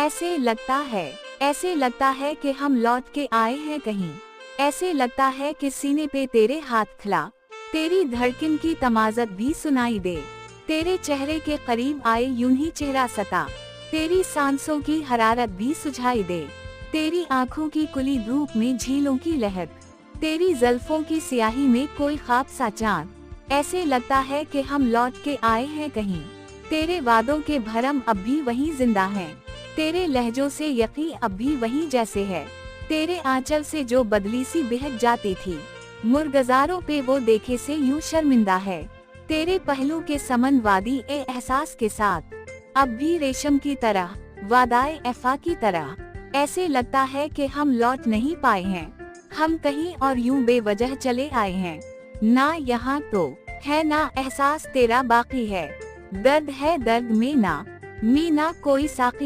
ऐसे लगता है कि हम लौट के आए हैं कहीं। ऐसे लगता है कि सीने पे तेरे हाथ खिला, तेरी धड़कन की तमाज़त भी सुनाई दे। तेरे चेहरे के करीब आए यूं ही चेहरा सता, तेरी सांसों की हरारत भी सुझाई दे। तेरी आँखों की कुली धूप में झीलों की लहर, तेरी ज़ल्फों की स्याही में कोई ख्वाब सा चाँद। ऐसे लगता है कि हम लौट के आए हैं कहीं। तेरे वादों के भरम अब भी वहीं जिंदा हैं, तेरे लहजों से यकीन अब भी वहीं जैसे है। तेरे आंचल से जो बदली सी बहक जाती थी, मुर्गजारों पे वो देखे से यूं शर्मिंदा है। तेरे पहलू के समन वादी ए एहसास के साथ, अब भी रेशम की तरह, वादाए एफा की तरह। ऐसे लगता है कि हम लौट नहीं पाए हैं, हम कहीं और यूं बेवजह चले आए हैं। ना यहाँ तो है ना एहसास तेरा बाकी है, दर्द है दर्द में ना कोई साकी।